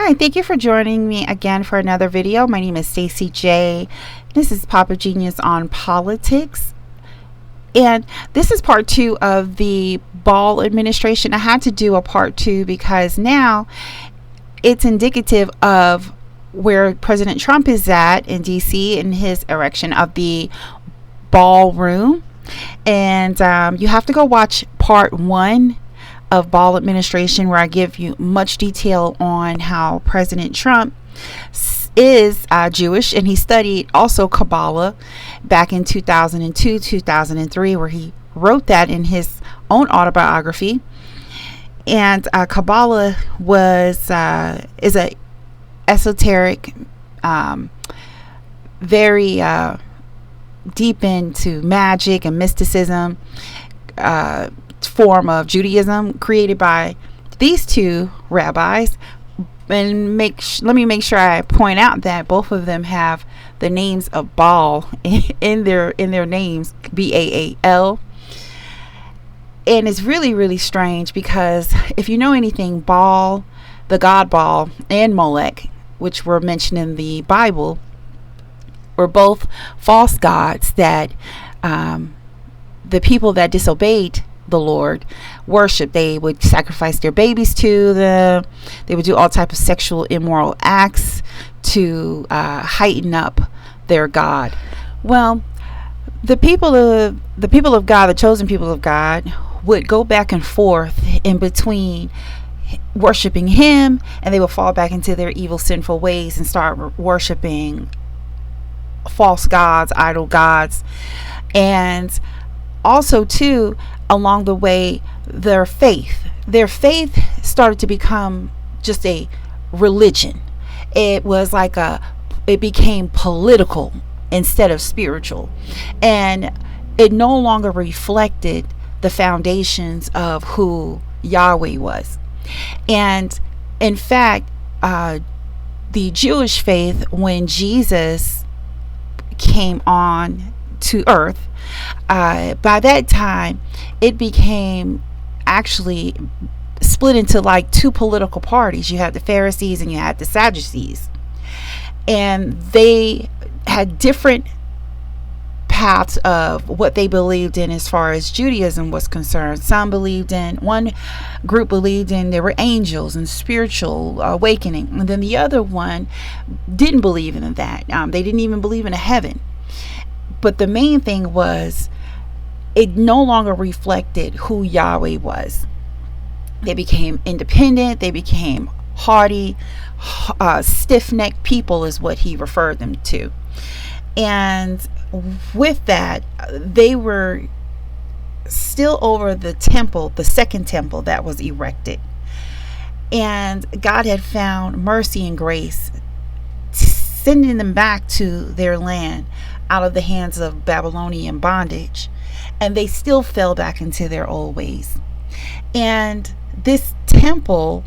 Hi, thank you for joining me again for another video. My name is Stacey J. This is Pop of Genius on Politics. And this is part 2 of the Baal administration. I had to do a part 2 because now it's indicative of where President Trump is at in DC in his erection of the ballroom. And you have to go watch part 1 of Baal administration, where I give you much detail on how President Trump is Jewish, and he studied also Kabbalah back in 2002 2003, where he wrote that in his own autobiography. And Kabbalah is a esoteric, very deep into magic and mysticism form of Judaism created by these two rabbis. And let me make sure I point out that both of them have the names of Baal in their names, Baal. And it's really strange because if you know anything, Baal, the god Baal, and Molech, which were mentioned in the Bible, were both false gods that the people that disobeyed the Lord worship. They would sacrifice their babies to them. They would do all type of sexual immoral acts to heighten up their God. Well, the people of God, the chosen people of God, would go back and forth in between worshiping him, and they would fall back into their evil, sinful ways and start worshiping false gods, idol gods. And also too, along the way, their faith started to become just a religion. It was like it became political instead of spiritual, and it no longer reflected the foundations of who Yahweh was. And in fact, the Jewish faith, when Jesus came on to earth, by that time it became actually split into like two political parties. You had the Pharisees and you had the Sadducees, and they had different paths of what they believed in as far as Judaism was concerned. One group believed in there were angels and spiritual awakening, and then the other one didn't believe in that. They didn't even believe in a heaven. But the main thing was, it no longer reflected who Yahweh was. They became independent. They became haughty, stiff-necked people is what he referred them to. And with that, they were still over the temple, the second temple that was erected. And God had found mercy and grace, sending them back to their land out of the hands of Babylonian bondage, and they still fell back into their old ways. And this temple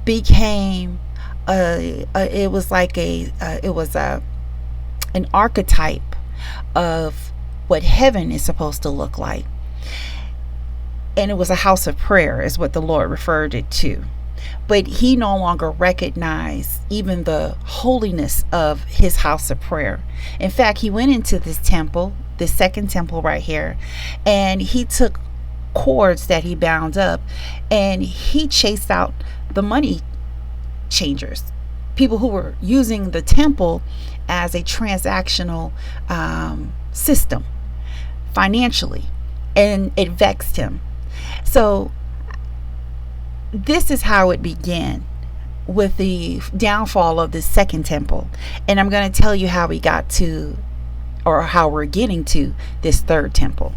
became an archetype of what heaven is supposed to look like, and it was a house of prayer is what the Lord referred it to. But he no longer recognized even the holiness of his house of prayer. In fact, he went into this temple, this second temple right here, and he took cords that he bound up, and he chased out the money changers, people who were using the temple as a transactional system financially, and it vexed him. So this is how it began, with the downfall of the second temple. And I'm going to tell you how we got to, or how we're getting to, this third temple.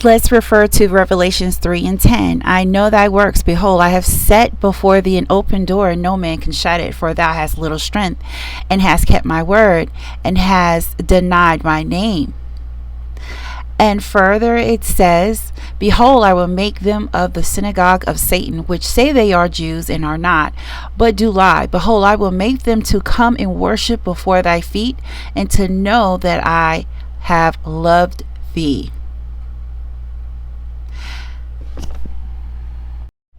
Let's refer to Revelations 3:10. I know thy works. Behold, I have set before thee an open door, and no man can shut it. For thou hast little strength, and hast kept my word, and hast denied my name. And further it says, behold, I will make them of the synagogue of Satan, which say they are Jews and are not, but do lie. Behold, I will make them to come and worship before thy feet, and to know that I have loved thee.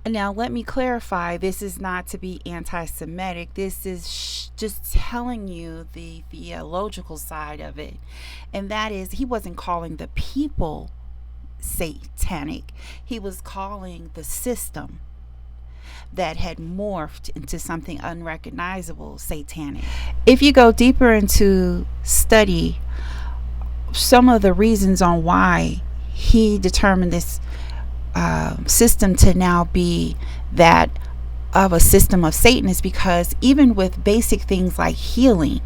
Now, let me clarify, this is not to be anti Semitic. This is just telling you the theological side of it. And that is, he wasn't calling the people satanic, he was calling the system that had morphed into something unrecognizable satanic. If you go deeper into study some of the reasons on why he determined this system to now be that of a system of Satan, is because even with basic things like healing,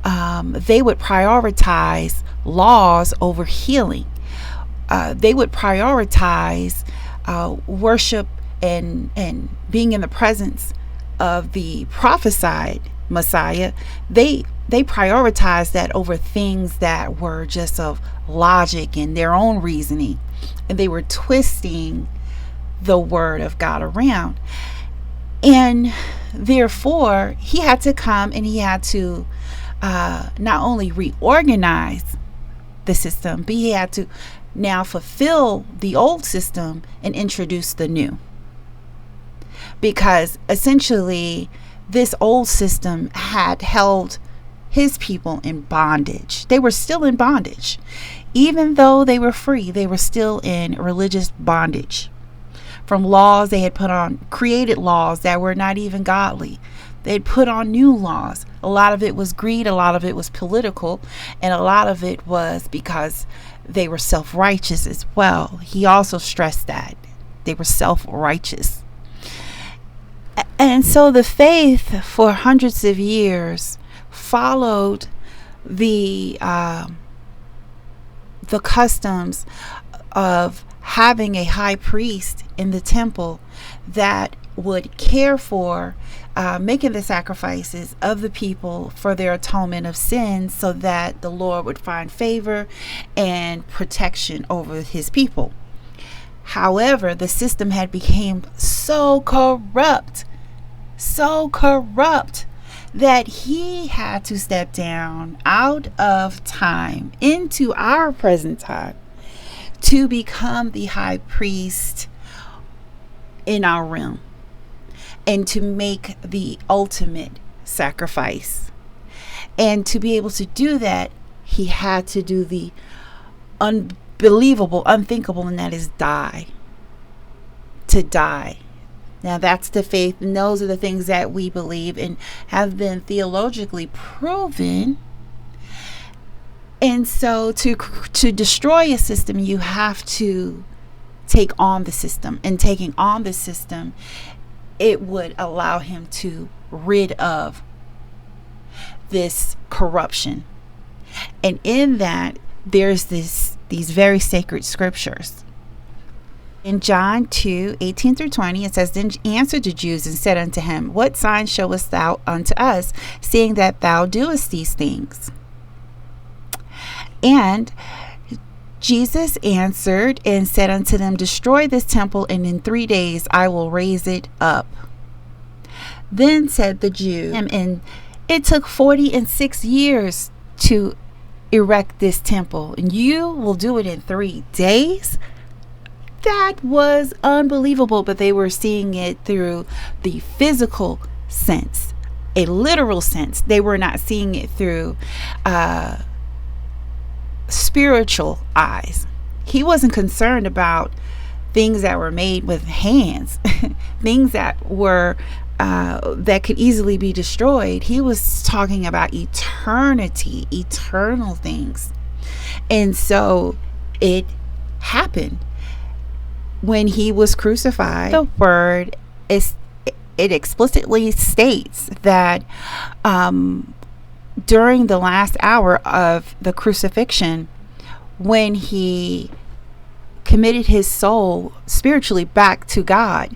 they would prioritize laws over healing. They would prioritize worship and being in the presence of the prophesied Messiah. They prioritized that over things that were just of logic and their own reasoning, and they were twisting the word of God around. And therefore, he had to come and he had to not only reorganize the system, but he had to now fulfill the old system and introduce the new. Because essentially, this old system had held his people in bondage. They were still in bondage. Even though they were free, they were still in religious bondage. From laws they had put on, created laws that were not even godly. They'd put on new laws. A lot of it was greed, a lot of it was political, and a lot of it was because they were self-righteous as well. He also stressed that they were self-righteous. And so the faith for hundreds of years followed the customs of having a high priest in the temple that would care for making the sacrifices of the people for their atonement of sins, so that the Lord would find favor and protection over his people. However, the system had become so corrupt that he had to step down out of time into our present time to become the high priest in our realm and to make the ultimate sacrifice. And to be able to do that, he had to do the unbelievable, unthinkable, and that is die. To die. Now that's the faith, and those are the things that we believe and have been theologically proven. And so to destroy a system, you have to take on the system. And taking on the system, it would allow him to rid of this corruption. And in that, there's these very sacred scriptures. In John 2:18-20, it says, Then he answered the Jews and said unto him, What sign showest thou unto us, seeing that thou doest these things? And Jesus answered and said unto them, Destroy this temple, and in 3 days I will raise it up. Then said the Jews, and it took 46 years to erect this temple, and you will do it in 3 days? That was unbelievable, but they were seeing it through the physical sense, a literal sense. They were not seeing it through spiritual eyes. He wasn't concerned about things that were made with hands, things that were that could easily be destroyed. He was talking about eternity, eternal things. And so it happened. When he was crucified, the word it explicitly states that during the last hour of the crucifixion, when he committed his soul spiritually back to God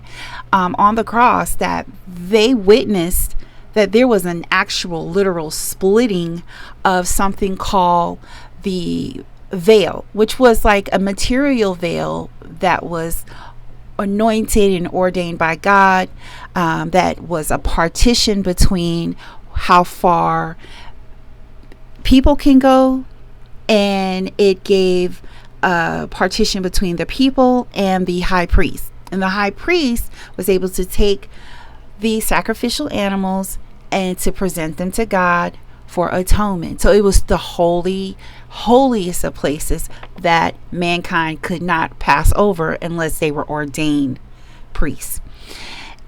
on the cross, that they witnessed that there was an actual literal splitting of something called the veil, which was like a material veil that was anointed and ordained by God, that was a partition between how far people can go, and it gave a partition between the people and the high priest. And the high priest was able to take the sacrificial animals and to present them to God for atonement. So it was the holiest of places that mankind could not pass over unless they were ordained priests.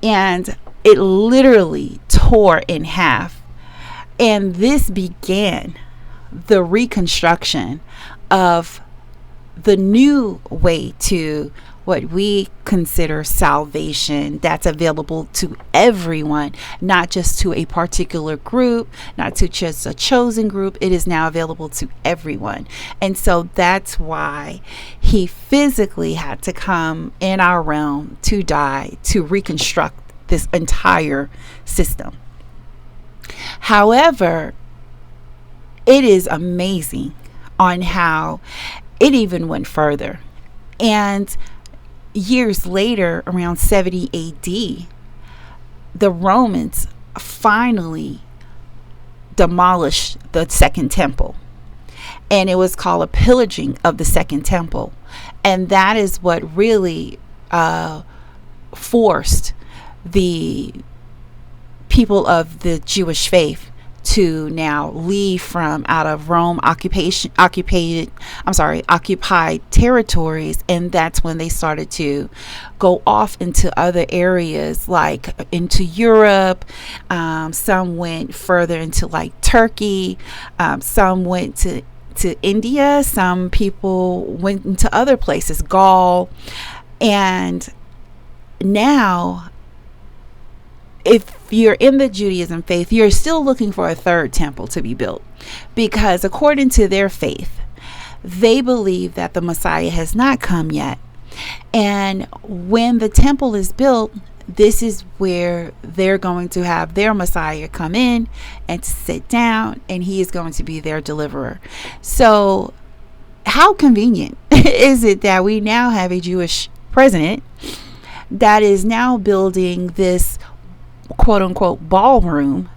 And it literally tore in half. And this began the reconstruction of the new way to what we consider salvation, that's available to everyone, not just to a particular group, not to just a chosen group. It is now available to everyone. And so that's why he physically had to come in our realm to die, to reconstruct this entire system. However, it is amazing on how it even went further. And years later, around 70 AD, the Romans finally demolished the Second Temple. And it was called a pillaging of the Second Temple. And that is what really forced the people of the Jewish faith to now leave from out of Rome occupied territories. And that's when they started to go off into other areas, like into Europe. Some went further into like Turkey. Some went to India. Some people went into other places, Gaul. And now, if you're in the Judaism faith, you're still looking for a third temple to be built, because according to their faith, they believe that the Messiah has not come yet. And when the temple is built, this is where they're going to have their Messiah come in and to sit down, and he is going to be their deliverer. So how convenient is it that we now have a Jewish president that is now building this quote unquote ballroom.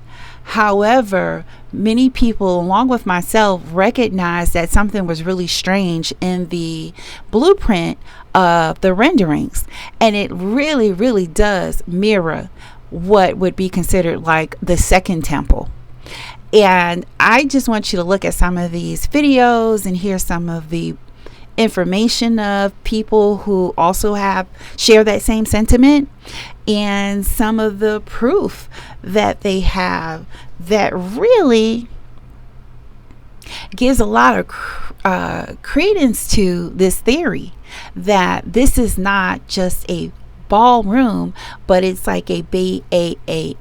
However, many people, along with myself, recognize that something was really strange in the blueprint of the renderings, and it really, really does mirror what would be considered like the Second Temple. And I just want you to look at some of these videos and hear some of the information of people who also share that same sentiment, and some of the proof that they have that really gives a lot of credence to this theory that this is not just a ballroom, but it's like a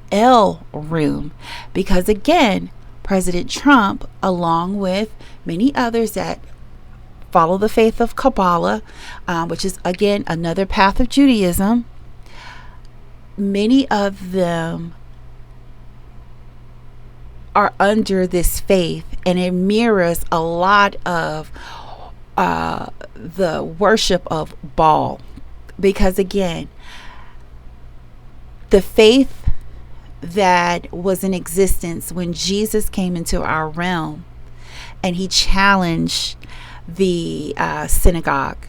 Baal room. Because again, President Trump, along with many others that follow the faith of Kabbalah, which is again another path of Judaism, many of them are under this faith, and it mirrors a lot of the worship of Baal. Because again, the faith that was in existence when Jesus came into our realm and he challenged the synagogue,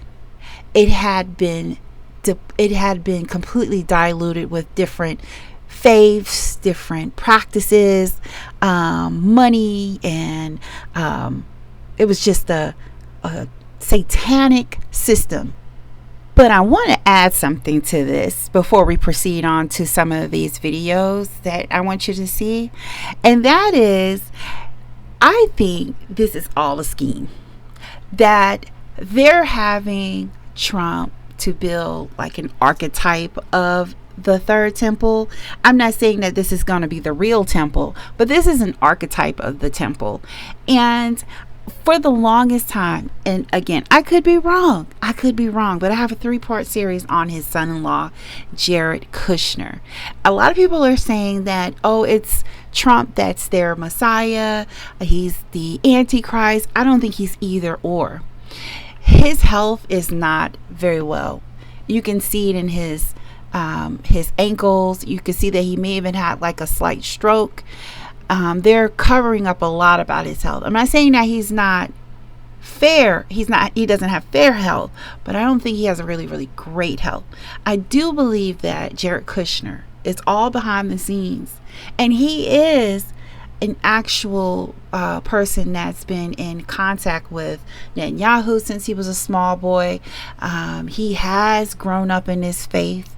it had been completely diluted with different faiths, different practices, money, and it was just a satanic system. But I want to add something to this before we proceed on to some of these videos that I want you to see, and that is, I think this is all a scheme, that they're having Trump to build like an archetype of the third temple. I'm not saying that this is going to be the real temple, but this is an archetype of the temple. And for the longest time, and again, I could be wrong, but I have a 3-part series on his son-in-law, Jared Kushner. A lot of people are saying that, oh, it's Trump that's their Messiah, he's the Antichrist. I don't think he's either or. His health is not very well. You can see it in his ankles. You can see that he may even had like a slight stroke. They're covering up a lot about his health. I'm not saying that he's not he doesn't have fair health, but I don't think he has a really, really great health. I do believe that Jared Kushner is all behind the scenes, and he is an actual person that's been in contact with Netanyahu since he was a small boy. He has grown up in his faith.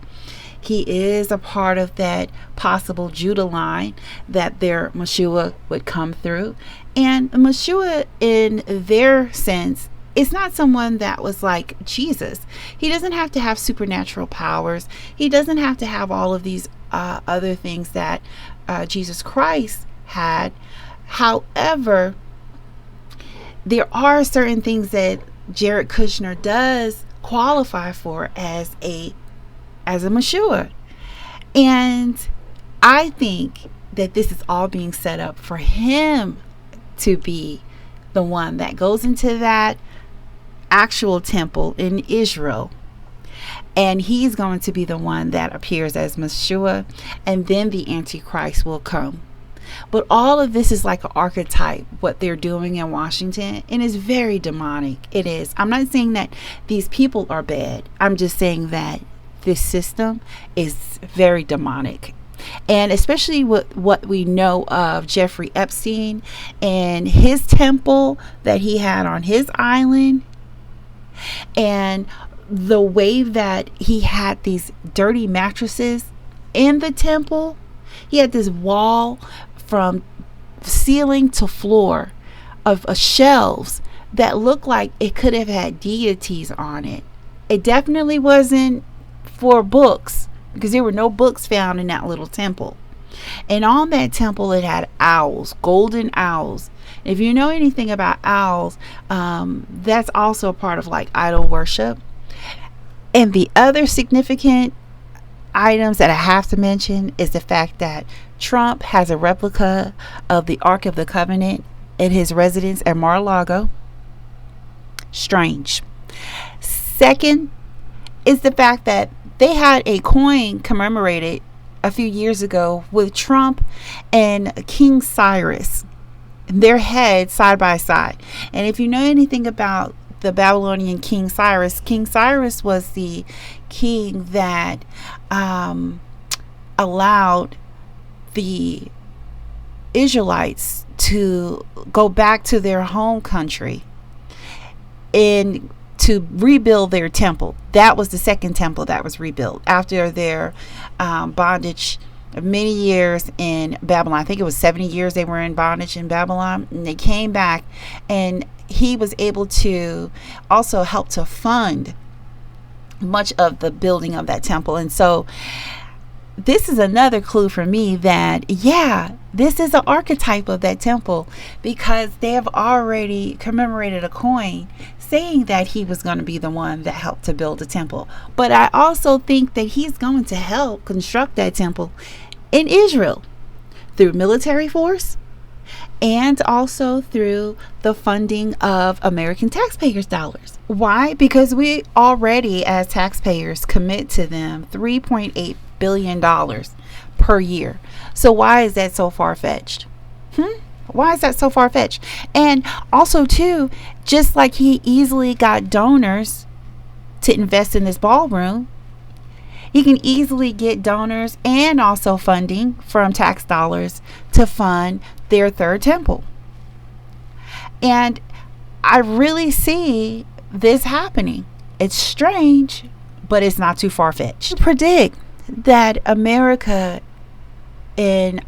He is a part of that possible Judah line that their Messiah would come through. And Messiah, in their sense, is not someone that was like Jesus. He doesn't have to have supernatural powers. He doesn't have to have all of these other things that Jesus Christ had. However, there are certain things that Jared Kushner does qualify for as a Messiah. And I think that this is all being set up for him to be the one that goes into that actual temple in Israel. And he's going to be the one that appears as Messiah, and then the Antichrist will come. But all of this is like an archetype, what they're doing in Washington, and it's very demonic. It is. I'm not saying that these people are bad. I'm just saying that this system is very demonic. And especially with what we know of Jeffrey Epstein and his temple that he had on his island, and the way that he had these dirty mattresses in the temple. He had this wall from ceiling to floor of shelves that looked like it could have had deities on it. It definitely wasn't for books, because there were no books found in that little temple. And on that temple, it had owls, golden owls. If you know anything about owls, that's also a part of like idol worship. And the other significant items that I have to mention is the fact that Trump has a replica of the Ark of the Covenant in his residence at Mar-a-Lago. Strange. Second is the fact that they had a coin commemorated a few years ago with Trump and King Cyrus, their heads side by side. And if you know anything about the Babylonian King Cyrus was the king that allowed the Israelites to go back to their home country and to rebuild their temple. That was the second temple that was rebuilt after their bondage of many years in Babylon. I think it was 70 years they were in bondage in Babylon, and they came back, and he was able to also help to fund much of the building of that temple. And so this is another clue for me that, yeah, this is an archetype of that temple, because they have already commemorated a coin saying that he was going to be the one that helped to build the temple. But I also think that he's going to help construct that temple in Israel through military force and also through the funding of American taxpayers' dollars. Why? Because we already, as taxpayers, commit to them $3.8 billion per year. So why is that so far-fetched? Why is that so far-fetched? And also, too, just like he easily got donors to invest in this ballroom, he can easily get donors and also funding from tax dollars to fund their third temple. And I really see this happening. It's strange, but it's not too far-fetched. I predict that America, in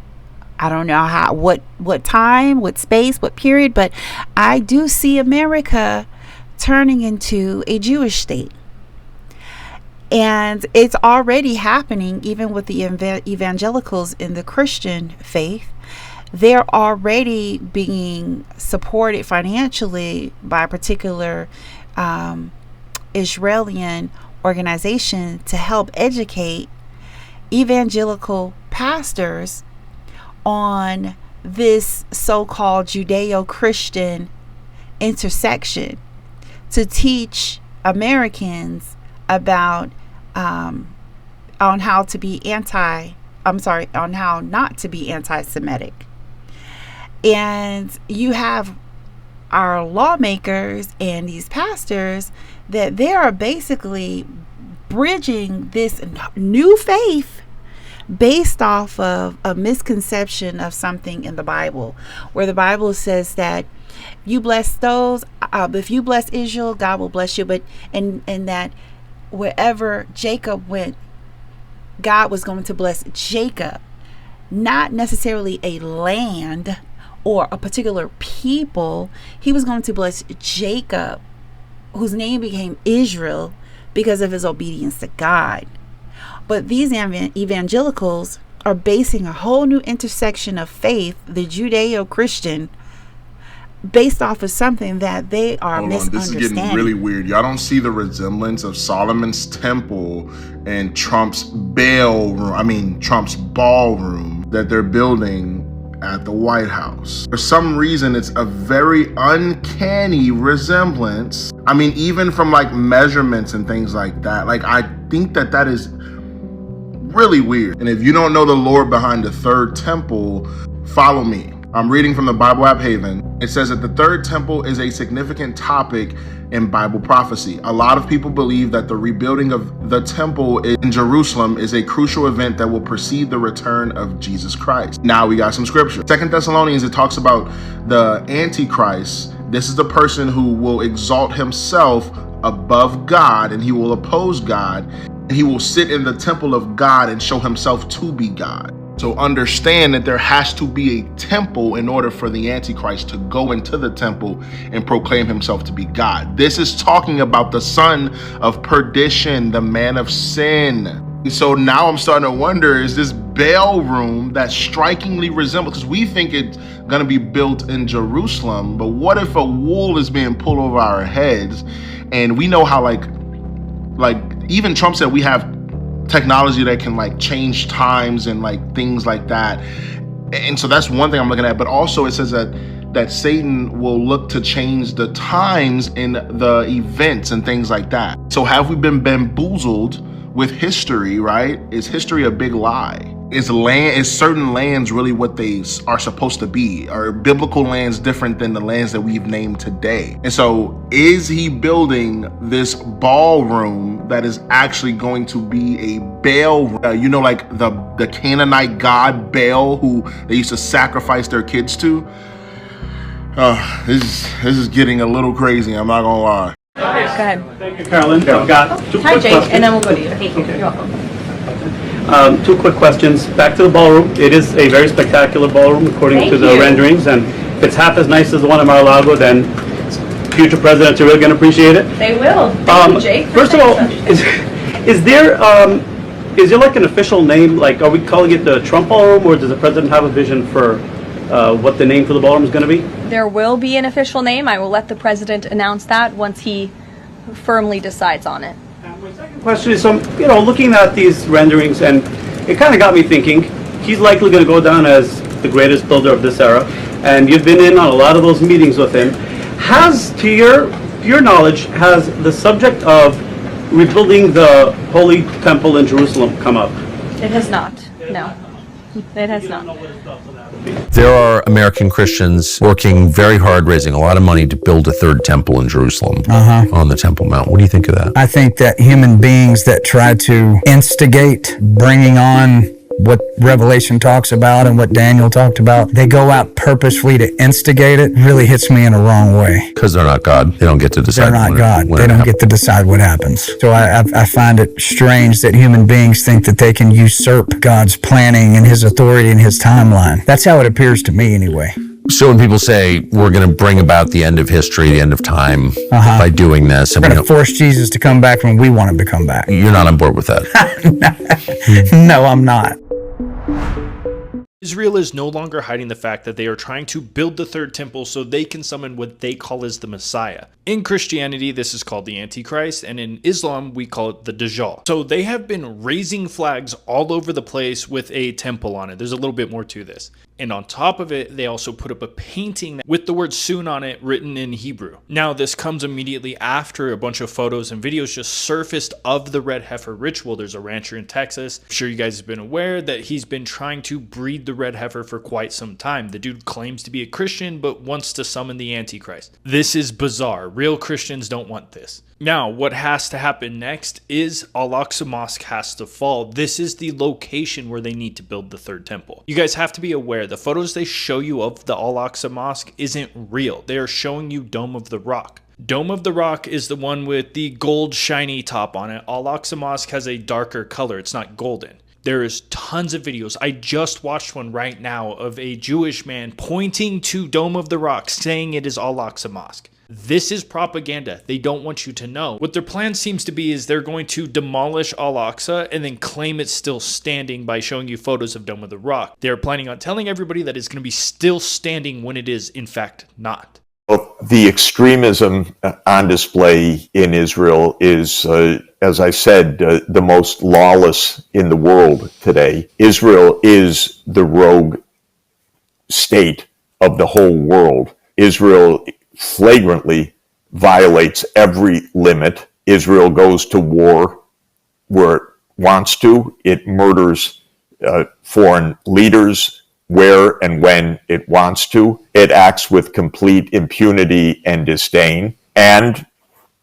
I don't know how, what time, what space, what period, but I do see America turning into a Jewish state. And it's already happening even with the evangelicals in the Christian faith. They're already being supported financially by a particular Israeli organization to help educate evangelical pastors on this so-called Judeo-Christian intersection, to teach Americans about on how to be on how not to be anti-Semitic. And you have our lawmakers and these pastors, that they are basically bridging this new faith based off of a misconception of something in the Bible, where the Bible says that you bless those, if you bless Israel, God will bless you. But and that wherever Jacob went, God was going to bless Jacob, not necessarily a land or a particular people. He was going to bless Jacob, whose name became Israel because of his obedience to God. But these evangelicals are basing a whole new intersection of faith, the Judeo-Christian, based off of something that they are misunderstanding. This is getting really weird. Y'all don't see the resemblance of Solomon's temple and Trump's Trump's ballroom that they're building at the White House. For some reason, it's a very uncanny resemblance. I mean, even from like measurements and things like that. Like, I think that is really weird. And if you don't know the Lord behind the third temple, follow me. I'm reading from the Bible app Haven. It says that the third temple is a significant topic in Bible prophecy. A lot of people believe that the rebuilding of the temple in Jerusalem is a crucial event that will precede the return of Jesus Christ. Now we got some scripture. 2 Thessalonians, it talks about the Antichrist. This is the person who will exalt himself above God, and he will oppose God, and he will sit in the temple of God and show himself to be God. So understand that there has to be a temple in order for the Antichrist to go into the temple and proclaim himself to be God. This is talking about the son of perdition, the man of sin. So now I'm starting to wonder, is this Baal room that strikingly resembles, because we think it's going to be built in Jerusalem, but what if a wool is being pulled over our heads? And we know how like even Trump said we have technology that can like change times and like things like that. And so that's one thing I'm looking at. But also it says that Satan will look to change the times in the events and things like that. So have we been bamboozled with history, right? Is history a big lie? Is certain lands really what they are supposed to be? Are biblical lands different than the lands that we've named today? And so is he building this ballroom that is actually going to be a Baal, like the Canaanite god Baal, who they used to sacrifice their kids to? This is getting a little crazy, I'm not gonna lie. Go ahead. Thank you, Carolyn. I've got two Hi, quick Jake, questions. and then we'll go to you. Thank you. Okay. You're welcome. Two quick questions. Back to the ballroom. It is a very spectacular ballroom, according Thank to the you. renderings. And if it's half as nice as the one in Mar-a-Lago, then future presidents are really going to appreciate it. They will. Thank you, Jake. First of all, is there like an official name? Like, are we calling it the Trump ballroom, or does the president have a vision for what the name for the ballroom is going to be? There will be an official name. I will let the president announce that once he firmly decides on it. My second question is, looking at these renderings, and it kind of got me thinking, he's likely going to go down as the greatest builder of this era, and you've been in on a lot of those meetings with him. To your knowledge, has the subject of rebuilding the Holy Temple in Jerusalem come up? It has not. No. It has not. There are American Christians working very hard, raising a lot of money to build a third temple in Jerusalem on the Temple Mount. What do you think of that? I think that human beings that try to instigate bringing on what Revelation talks about and what Daniel talked about, they go out purposefully to instigate it, really hits me in a wrong way. Because they're not God. They don't get to decide. They're not God. They don't get to decide what happens. So I find it strange that human beings think that they can usurp God's planning and his authority and his timeline. That's how it appears to me anyway. So when people say we're going to bring about the end of history, the end of time by doing this, We're going to force Jesus to come back when we want him to come back. You're not on board with that. No, I'm not. Israel is no longer hiding the fact that they are trying to build the third temple so they can summon what they call as the Messiah. In Christianity, this is called the Antichrist, and in Islam, we call it the Dajjal. So they have been raising flags all over the place with a temple on it. There's a little bit more to this. And on top of it, they also put up a painting with the word soon on it written in Hebrew. Now, this comes immediately after a bunch of photos and videos just surfaced of the red heifer ritual. There's a rancher in Texas. I'm sure you guys have been aware that he's been trying to breed the red heifer for quite some time. The dude claims to be a Christian, but wants to summon the Antichrist. This is bizarre. Real Christians don't want this. Now, what has to happen next is Al-Aqsa Mosque has to fall. This is the location where they need to build the third temple. You guys have to be aware, the photos they show you of the Al-Aqsa Mosque isn't real. They are showing you Dome of the Rock. Dome of the Rock is the one with the gold shiny top on it. Al-Aqsa Mosque has a darker color. It's not golden. There is tons of videos. I just watched one right now of a Jewish man pointing to Dome of the Rock, saying it is Al-Aqsa Mosque. This is propaganda. They don't want you to know. What their plan seems to be is they're going to demolish Al-Aqsa and then claim it's still standing by showing you photos of Dome of the Rock. They're planning on telling everybody that it's going to be still standing when it is, in fact, not. Well, the extremism on display in Israel is, as I said, the most lawless in the world today. Israel is the rogue state of the whole world. Israel flagrantly violates every limit. Israel goes to war where it wants to. It murders foreign leaders where and when it wants to. It acts with complete impunity and disdain. And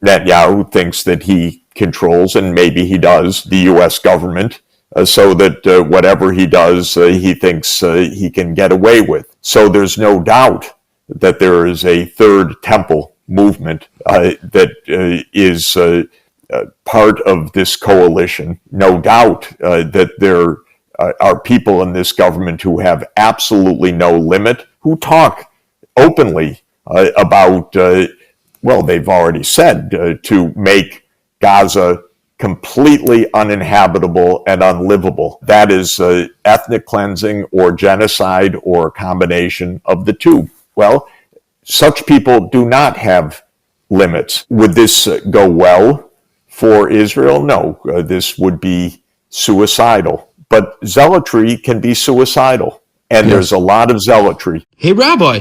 Netanyahu thinks that he controls, and maybe he does, the U.S. government, so that whatever he does, he thinks he can get away with. So there's no doubt that there is a third temple movement that is part of this coalition. No doubt that there are people in this government who have absolutely no limit, who talk openly about, well, they've already said to make Gaza completely uninhabitable and unlivable. That is ethnic cleansing or genocide or a combination of the two. Well, such people do not have limits. Would this go well for Israel? No, this would be suicidal. But zealotry can be suicidal, and there's a lot of zealotry. Hey, Rabbi,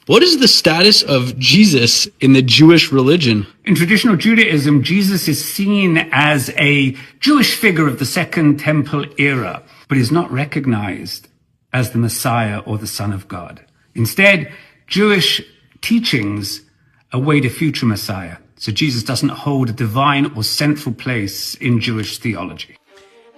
what is the status of Jesus in the Jewish religion? In traditional Judaism, Jesus is seen as a Jewish figure of the Second Temple era, but is not recognized as the Messiah or the Son of God. Instead, Jewish teachings await a future Messiah, so Jesus doesn't hold a divine or central place in Jewish theology.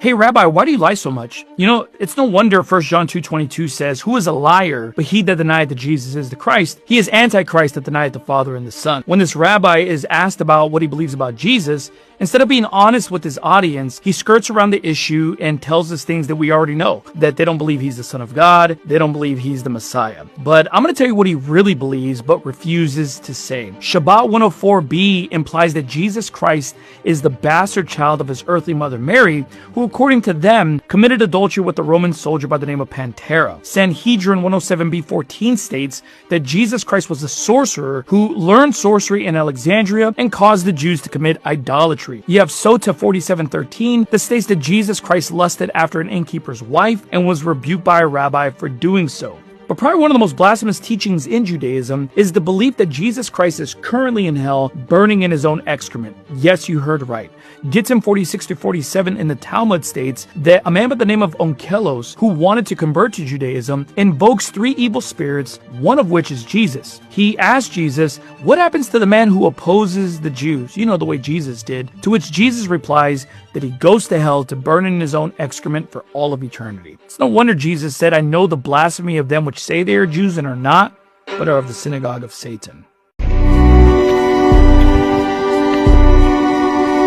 Hey, Rabbi, why do you lie so much? You know, it's no wonder 1 John 2:22 says, "Who is a liar, but he that denieth that Jesus is the Christ? He is Antichrist that denieth the Father and the Son." When this rabbi is asked about what he believes about Jesus, instead of being honest with his audience, he skirts around the issue and tells us things that we already know, that they don't believe he's the Son of God, they don't believe he's the Messiah. But I'm going to tell you what he really believes, but refuses to say. Shabbat 104b implies that Jesus Christ is the bastard child of his earthly mother Mary, who according to them committed adultery with a Roman soldier by the name of Pantera. Sanhedrin 107b14 states that Jesus Christ was a sorcerer who learned sorcery in Alexandria and caused the Jews to commit idolatry. You have Sota 47:13 that states that Jesus Christ lusted after an innkeeper's wife and was rebuked by a rabbi for doing so. But probably one of the most blasphemous teachings in Judaism is the belief that Jesus Christ is currently in hell, burning in his own excrement. Yes, you heard right. Gittim 46-47 in the Talmud states that a man by the name of Onkelos, who wanted to convert to Judaism, invokes 3 evil spirits, one of which is Jesus. He asked Jesus, "What happens to the man who opposes the Jews?" You know, the way Jesus did. To which Jesus replies that he goes to hell to burn in his own excrement for all of eternity. It's no wonder Jesus said, "I know the blasphemy of them which say they are Jews and are not, but are of the synagogue of Satan."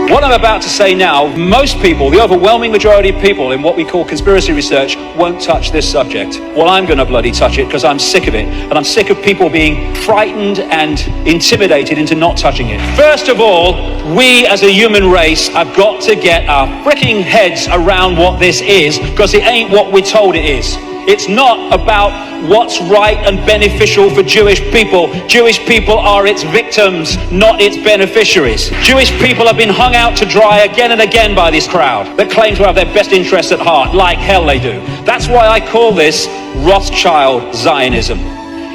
What I'm about to say now, most people, the overwhelming majority of people in what we call conspiracy research, won't touch this subject. Well, I'm going to bloody touch it because I'm sick of it. And I'm sick of people being frightened and intimidated into not touching it. First of all, we as a human race have got to get our freaking heads around what this is, because it ain't what we're told it is. It's not about what's right and beneficial for Jewish people. Jewish people are its victims, not its beneficiaries. Jewish people have been hung out to dry again and again by this crowd that claim to have their best interests at heart, like hell they do. That's why I call this Rothschild Zionism.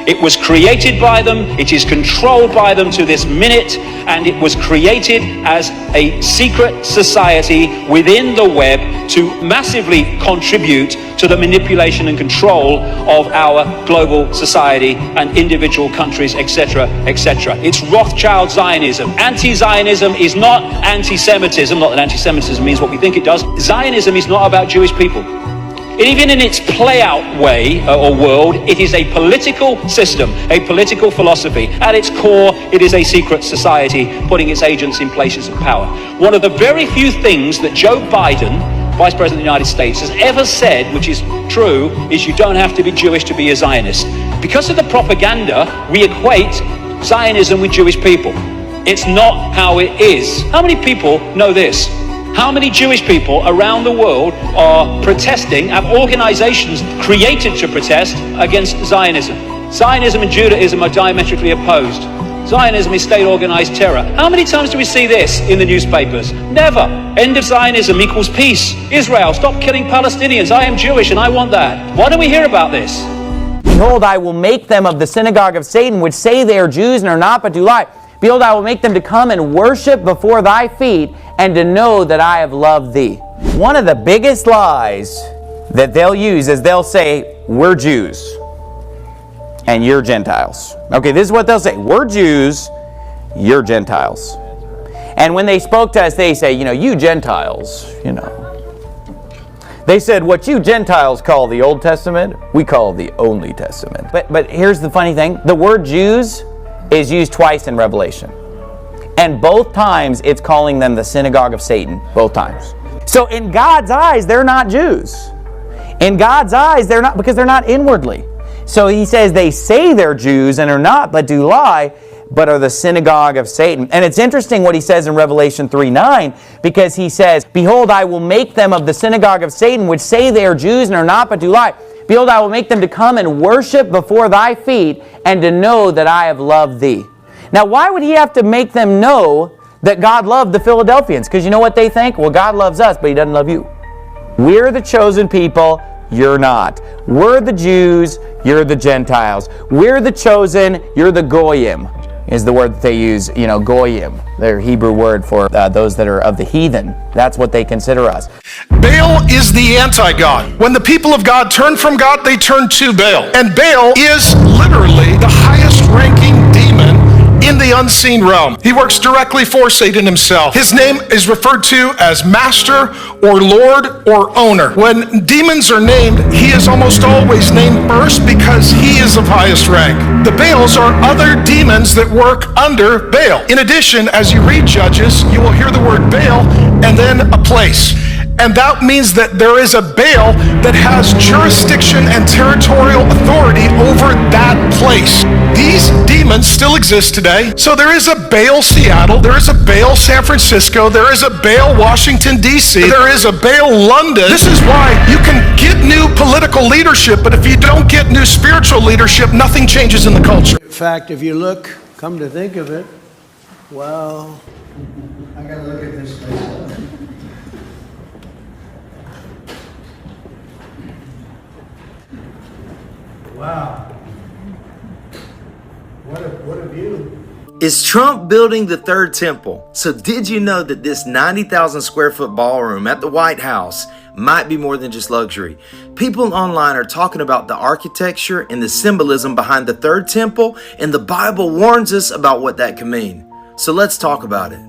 It was created by them, it is controlled by them to this minute, and it was created as a secret society within the web to massively contribute to the manipulation and control of our global society and individual countries, etc., etc. It's Rothschild Zionism. Anti-Zionism is not anti-Semitism, not that anti-Semitism means what we think it does. Zionism is not about Jewish people. Even in its play-out way or world, it is a political system, a political philosophy. At its core, it is a secret society putting its agents in places of power. One of the very few things that Joe Biden, Vice President of the United States, has ever said, which is true, is you don't have to be Jewish to be a Zionist. Because of the propaganda, we equate Zionism with Jewish people. It's not how it is. How many people know this? How many Jewish people around the world are protesting, have organizations created to protest against Zionism? Zionism and Judaism are diametrically opposed. Zionism is state-organized terror. How many times do we see this in the newspapers? Never. End of Zionism equals peace. Israel, stop killing Palestinians. I am Jewish and I want that. Why don't we hear about this? Behold, I will make them of the synagogue of Satan, which say they are Jews and are not, but do lie. Behold, I will make them to come and worship before thy feet, and to know that I have loved thee. One of the biggest lies that they'll use is they'll say, we're Jews, and you're Gentiles. Okay, this is what they'll say. We're Jews, you're Gentiles. And when they spoke to us, they say, you Gentiles, They said, what you Gentiles call the Old Testament, we call the Only Testament. But here's the funny thing. The word Jews is used twice in Revelation. And both times it's calling them the synagogue of Satan. Both times. So in God's eyes, they're not Jews. In God's eyes, they're not, because they're not inwardly. So he says they say they're Jews and are not, but do lie, but are the synagogue of Satan. And it's interesting what he says in Revelation 3:9, because he says, behold, I will make them of the synagogue of Satan, which say they are Jews and are not, but do lie. Behold, I will make them to come and worship before thy feet, and to know that I have loved thee. Now, why would he have to make them know that God loved the Philadelphians? Because you know what they think? Well, God loves us, but he doesn't love you. We're the chosen people, you're not. We're the Jews, you're the Gentiles. We're the chosen, you're the goyim, is the word that they use, goyim, their Hebrew word for those that are of the heathen. That's what they consider us. Baal is the anti-God. When the people of God turn from God, they turn to Baal. And Baal is literally the highest ranking demon in the unseen realm. He works directly for Satan himself. His name is referred to as master or lord or owner. When demons are named, he is almost always named first because he is of highest rank. The Baals are other demons that work under Baal. In addition, as you read Judges, you will hear the word Baal and then a place. And that means that there is a Baal that has jurisdiction and territorial authority over that place. These demons still exist today. So there is a Baal Seattle, there is a Baal San Francisco, there is a Baal Washington, D.C., there is a Baal London. This is why you can get new political leadership, but if you don't get new spiritual leadership, nothing changes in the culture. In fact, if you look, come to think of it, well, I gotta look at this myself. Wow. What a view. Is Trump building the third temple? So did you know that this 90,000 square foot ballroom at the White House might be more than just luxury? People online are talking about the architecture and the symbolism behind the third temple, and the Bible warns us about what that can mean. So let's talk about it.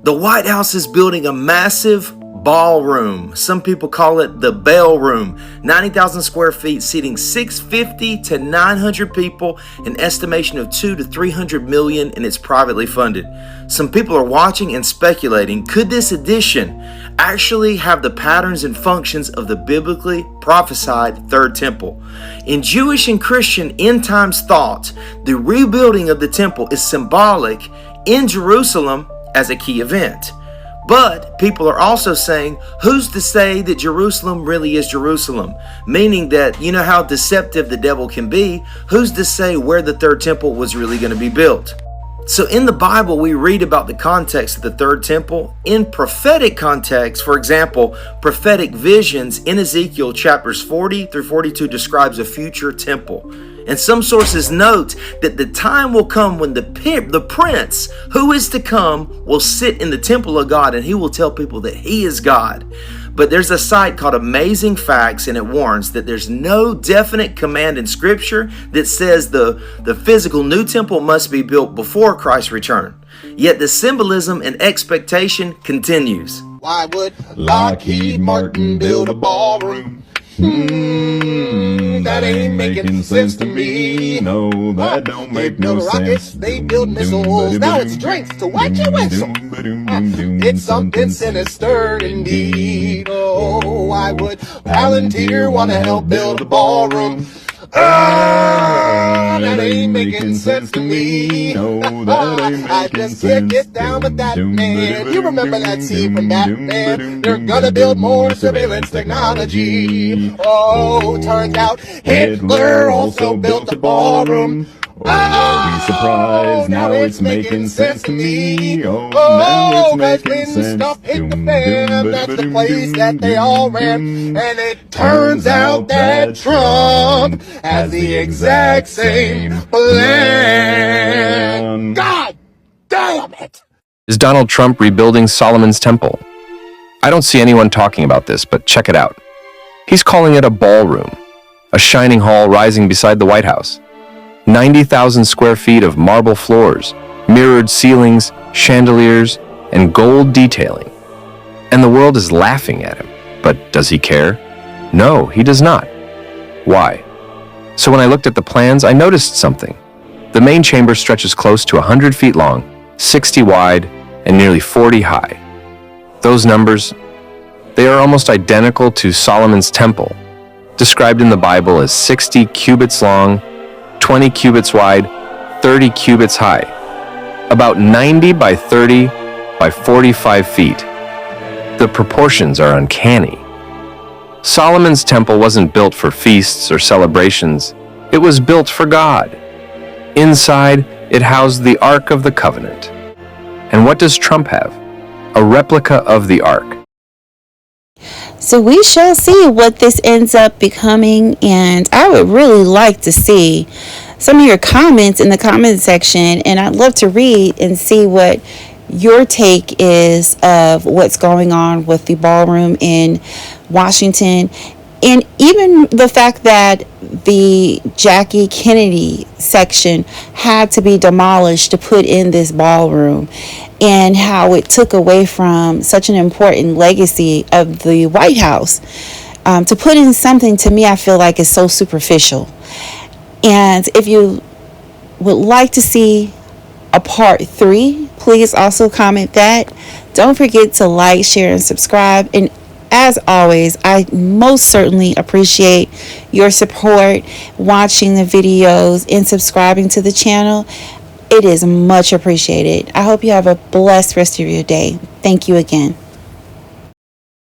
The White House is building a massive ballroom. Some people call it the Baal Room. 90,000 square feet, seating 650 to 900 people, an estimation of 2 to 300 million, and it's privately funded. Some people are watching and speculating, could this addition actually have the patterns and functions of the biblically prophesied third temple? In Jewish and Christian end times thought, the rebuilding of the temple is symbolic in Jerusalem as a key event. But people are also saying, who's to say that Jerusalem really is Jerusalem? Meaning that, you know how deceptive the devil can be, who's to say where the third temple was really going to be built? So in the Bible, we read about the context of the third temple. In prophetic context, for example, prophetic visions in Ezekiel chapters 40 through 42 describes a future temple. And some sources note that the time will come when the prince who is to come will sit in the temple of God, and he will tell people that he is God. But there's a site called Amazing Facts, and it warns that there's no definite command in Scripture that says the physical new temple must be built before Christ's return. Yet the symbolism and expectation continues. Why would Lockheed Martin build a ballroom? That ain't making sense to me. No, that don't make no sense. They build missiles, now it's drinks to wet your whistle. It's something sinister indeed. Oh, why would Palantir want to help build a ballroom? That ain't making sense to me. No, that ain't making I just can't get down with that man. You remember that scene from Batman? They're gonna build more surveillance technology. Oh, turns out Hitler also built a ballroom. Oh, be surprised, now it's making sense to me. Oh, cause when stuff hit the fan, that's the place that they all ran. And it turns out that Trump has the exact same plan. God damn it! Is Donald Trump rebuilding Solomon's temple? I don't see anyone talking about this, but check it out. He's calling it a ballroom, a shining hall rising beside the White House. 90,000 square feet of marble floors, mirrored ceilings, chandeliers, and gold detailing. And the world is laughing at him. But does he care? No, he does not. Why? So when I looked at the plans, I noticed something. The main chamber stretches close to 100 feet long, 60 wide, and nearly 40 high. Those numbers, they are almost identical to Solomon's temple, described in the Bible as 60 cubits long, 20 cubits wide, 30 cubits high, about 90 by 30 by 45 feet. The proportions are uncanny. Solomon's temple wasn't built for feasts or celebrations. It was built for God. Inside, it housed the Ark of the Covenant. And what does Trump have? A replica of the Ark. So we shall see what this ends up becoming, and I would really like to see some of your comments in the comment section, and I'd love to read and see what your take is of what's going on with the ballroom in Washington, and even the fact that the Jackie Kennedy section had to be demolished to put in this ballroom, and how it took away from such an important legacy of the White House to put in something, to me, I feel like is so superficial. And if you would like to see a part 3, please also comment that. Don't forget to like, share, and subscribe. And as always, I most certainly appreciate your support, watching the videos, and subscribing to the channel. It is much appreciated. I hope you have a blessed rest of your day. Thank you again.